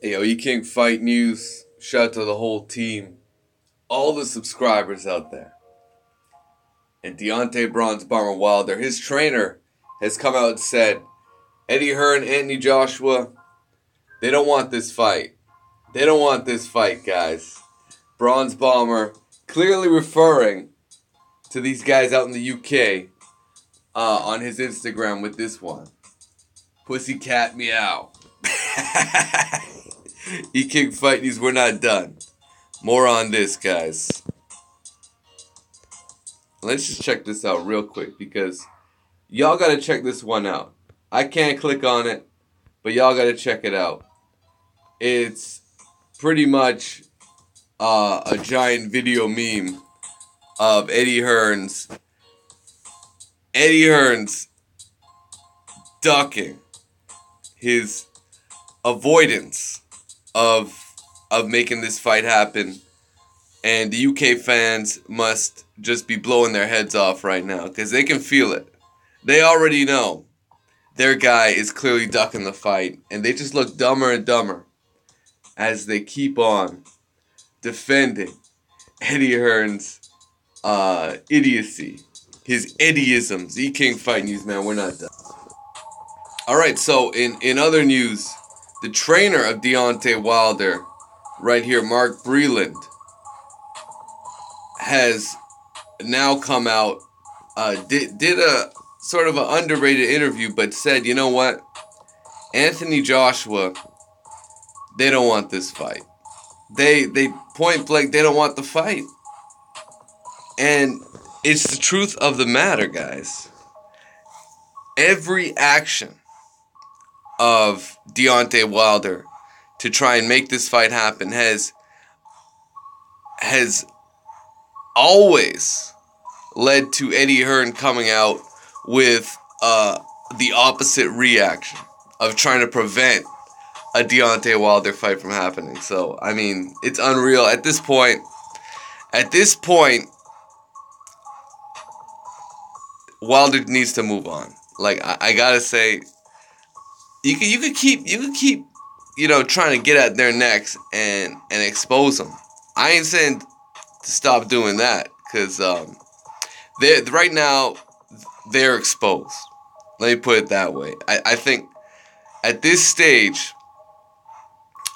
Hey, yo, E-King Fight News. Shout out to the whole team. All the subscribers out there. And Deontay Bronze Bomber Wilder, his trainer, has come out and said, Eddie Hearn, Anthony Joshua, they don't want this fight. They don't want this fight, guys. Bronze Bomber clearly referring to these guys out in the UK on his Instagram with this one. Pussycat meow. E-King Fight News, we're not done. More on this, guys. Let's just check this out real quick because y'all gotta check this one out. I can't click on it, but y'all gotta check it out. It's pretty much a giant video meme of Eddie Hearn's ducking, his avoidance of making this fight happen, and the UK fans must just be blowing their heads off right now because they can feel it. They already know their guy is clearly ducking the fight, and they just look dumber and dumber as they keep on defending Eddie Hearn's idiocy, his Eddieisms. E-King Fight News, man, we're not done. All right, so in other news, the trainer of Deontay Wilder, right here, Mark Breland, has now come out, did a sort of an underrated interview, but said, you know what, Anthony Joshua, they don't want this fight. They point blank, they don't want the fight. And it's the truth of the matter, guys. Every action of Deontay Wilder to try and make this fight happen has always led to Eddie Hearn coming out with the opposite reaction of trying to prevent a Deontay Wilder fight from happening. So, I mean, it's unreal. At this point, Wilder needs to move on. Like, I gotta say, you could keep trying to get at their necks and expose them. I ain't saying to stop doing that because right now they're exposed. Let me put it that way. I think at this stage,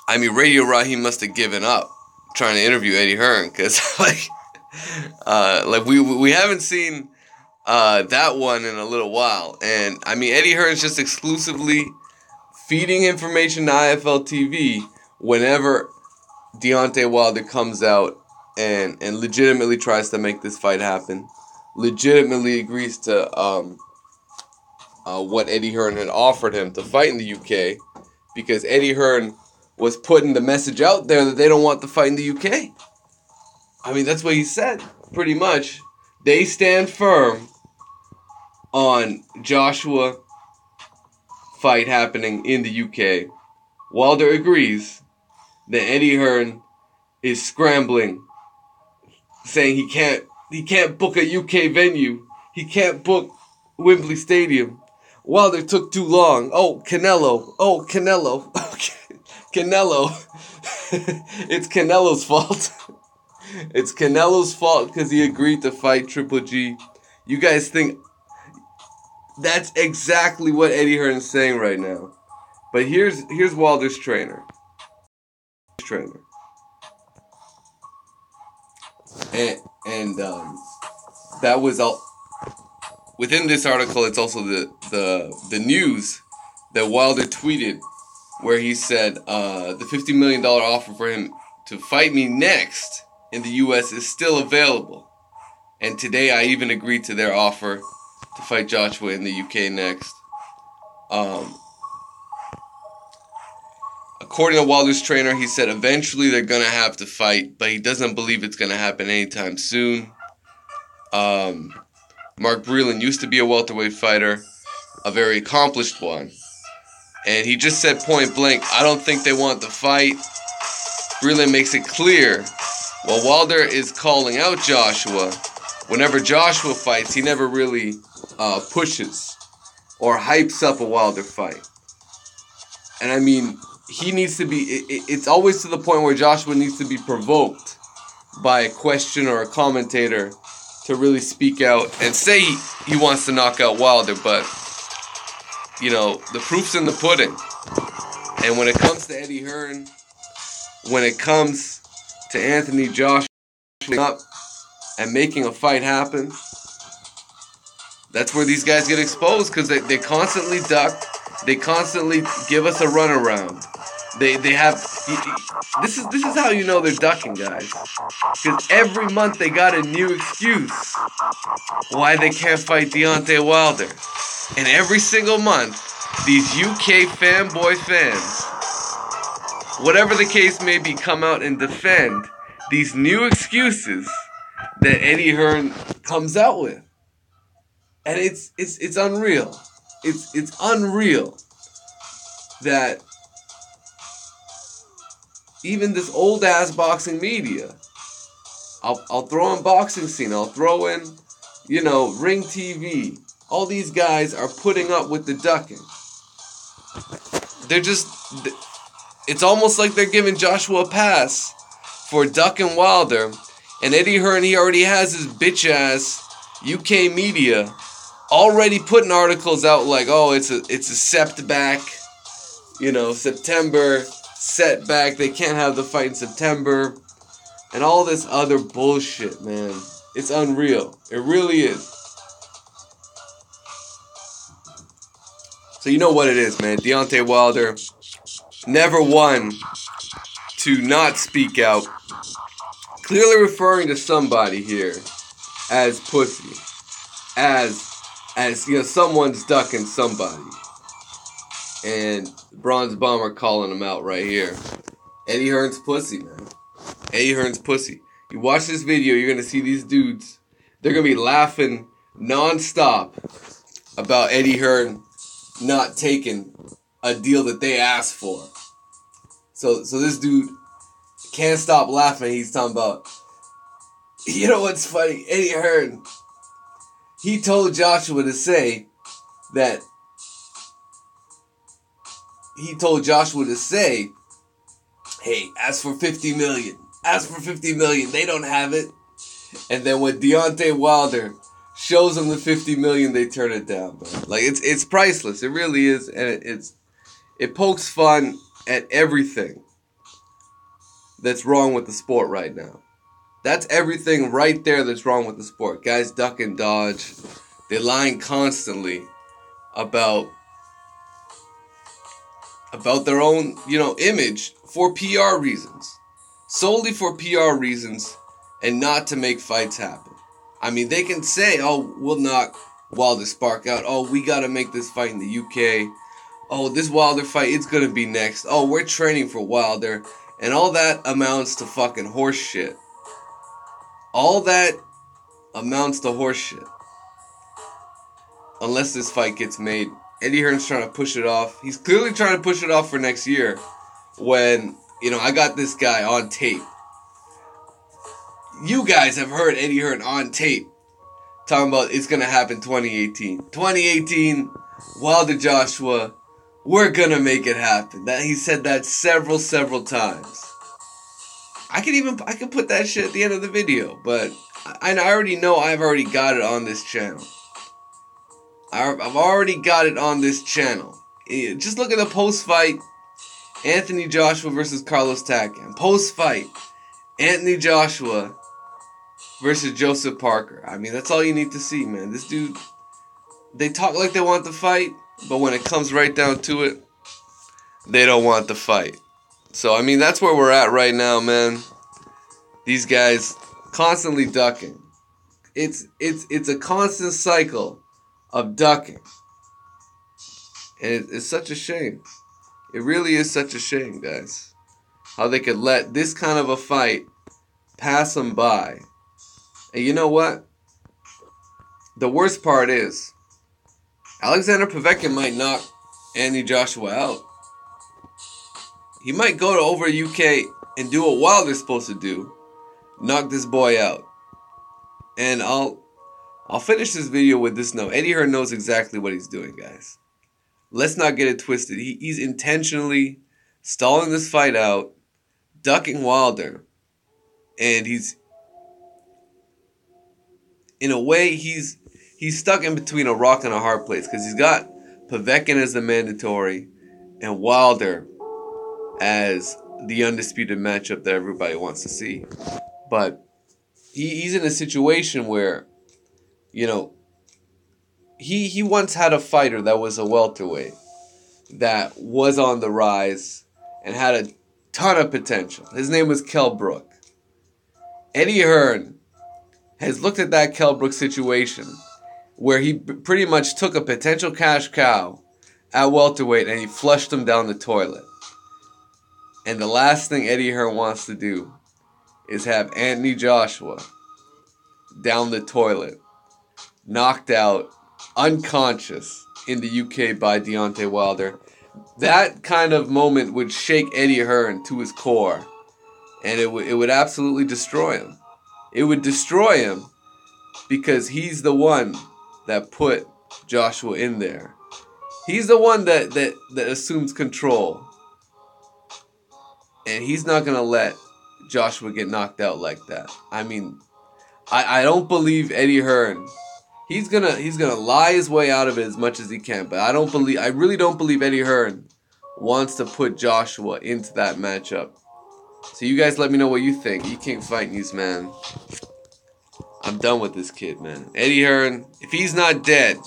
I mean, Radio Raheem must have given up trying to interview Eddie Hearn because we haven't seen that one in a little while. And I mean, Eddie Hearn's just exclusively feeding information to IFL TV whenever Deontay Wilder comes out and legitimately tries to make this fight happen, legitimately agrees to what Eddie Hearn had offered him to fight in the UK, because Eddie Hearn was putting the message out there that they don't want the fight in the UK. I mean, that's what he said, pretty much. They stand firm on Joshua fight happening in the UK. Wilder agrees that Eddie Hearn is scrambling, saying he can't book a UK venue. He can't book Wembley Stadium. Wilder took too long. Oh, Canelo. Canelo. It's Canelo's fault. It's Canelo's fault because he agreed to fight Triple G. You guys think that's exactly what Eddie Hearn is saying right now. But here's Wilder's trainer. And that was all. Within this article, it's also the news that Wilder tweeted, where he said the $50 million offer for him to fight me next in the U.S. is still available. And today I even agreed to their offer to fight Joshua in the UK next. According to Wilder's trainer, he said eventually they're going to have to fight, but he doesn't believe it's going to happen anytime soon. Mark Breland used to be a welterweight fighter, a very accomplished one. And he just said point blank, I don't think they want the fight. Breland makes it clear, while Wilder is calling out Joshua, whenever Joshua fights, he never really pushes or hypes up a Wilder fight. And I mean, he needs to be. It's always to the point where Joshua needs to be provoked by a question or a commentator to really speak out and say he wants to knock out Wilder. But you know, the proof's in the pudding. And when it comes to Eddie Hearn, when it comes to Anthony Joshua up and making a fight happen, that's where these guys get exposed, because they constantly duck. They constantly give us a runaround. They have... This is how you know they're ducking, guys. Because every month they got a new excuse why they can't fight Deontay Wilder. And every single month, these UK fanboy fans, whatever the case may be, come out and defend these new excuses that Eddie Hearn comes out with. And it's unreal. It's unreal that even this old ass boxing media, I'll throw in Boxing Scene, I'll throw in, you know, Ring TV. All these guys are putting up with the ducking. They're just, it's almost like they're giving Joshua a pass for ducking Wilder. And Eddie Hearn, he already has his bitch ass UK media already putting articles out like, oh, it's a setback, you know, September setback, they can't have the fight in September, and all this other bullshit, man. It's unreal. It really is. So you know what it is, man. Deontay Wilder, never one to not speak out, clearly referring to somebody here as pussy, as you know, someone's ducking somebody. And Bronze Bomber calling him out right here. Eddie Hearn's pussy, man. Eddie Hearn's pussy. You watch this video, you're going to see these dudes. They're going to be laughing non-stop about Eddie Hearn not taking a deal that they asked for. So this dude can't stop laughing. He's talking about, you know what's funny? Eddie Hearn, he told Joshua to say that, hey, ask for 50 million. Ask for 50 million. They don't have it. And then when Deontay Wilder shows them the 50 million, they turn it down, man. Like, it's priceless. It really is. And it pokes fun at everything that's wrong with the sport right now. That's everything right there that's wrong with the sport. Guys duck and dodge. They're lying constantly about their own, you know, image for PR reasons. Solely for PR reasons and not to make fights happen. I mean, they can say, oh, we'll knock Wilder Spark out. Oh, we got to make this fight in the UK. Oh, this Wilder fight, it's going to be next. Oh, we're training for Wilder. And all that amounts to fucking horse shit. All that amounts to horse shit. Unless this fight gets made. Eddie Hearn's trying to push it off. He's clearly trying to push it off for next year. When, you know, I got this guy on tape. You guys have heard Eddie Hearn on tape talking about it's going to happen 2018. 2018, Wilder Joshua, we're going to make it happen. That he said that several times. I could put that shit at the end of the video, but I already know I've already got it on this channel. I've already got it on this channel. Just look at the post-fight Anthony Joshua versus Carlos Takam. Post-fight Anthony Joshua versus Joseph Parker. I mean, that's all you need to see, man. This dude, they talk like they want the fight, but when it comes right down to it, they don't want the fight. So, I mean, that's where we're at right now, man. These guys constantly ducking. It's a constant cycle of ducking. And it's such a shame. It really is such a shame, guys. How they could let this kind of a fight pass them by. And you know what? The worst part is, Alexander Povetkin might knock Anthony Joshua out. He might go to over UK and do what Wilder's supposed to do. Knock this boy out. And I'll finish this video with this note. Eddie Hearn knows exactly what he's doing, guys. Let's not get it twisted. He's intentionally stalling this fight out, ducking Wilder, and he's in a way he's stuck in between a rock and a hard place because he's got Povetkin as the mandatory and Wilder as the undisputed matchup that everybody wants to see. But he's in a situation where, you know, he once had a fighter that was a welterweight that was on the rise and had a ton of potential. His name was Kell Brook. Eddie Hearn has looked at that Kell Brook situation where he pretty much took a potential cash cow at welterweight and he flushed him down the toilet. And the last thing Eddie Hearn wants to do is have Anthony Joshua down the toilet, knocked out, unconscious in the UK by Deontay Wilder. That kind of moment would shake Eddie Hearn to his core, and it would absolutely destroy him. It would destroy him because he's the one that put Joshua in there. He's the one that assumes control. And he's not going to let Joshua get knocked out like that. I mean, I don't believe Eddie Hearn. He's gonna lie his way out of it as much as he can, but I really don't believe Eddie Hearn wants to put Joshua into that matchup. So you guys let me know what you think. E-King Fight News, man. I'm done with this kid, man. Eddie Hearn, if he's not dead,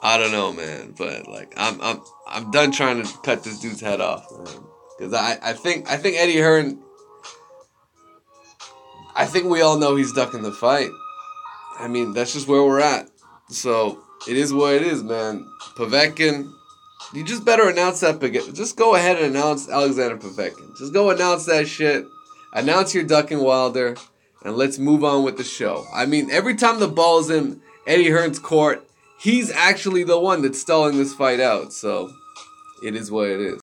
I don't know, man. But like, I'm done trying to cut this dude's head off, man. Because I think Eddie Hearn. I think we all know he's ducking the fight. I mean, that's just where we're at. So it is what it is, man. Povetkin, you just better announce that. Just go ahead and announce Alexander Povetkin. Just go announce that shit. Announce you're ducking Wilder, and let's move on with the show. I mean, every time the ball's in Eddie Hearn's court, he's actually the one that's stalling this fight out. So it is what it is.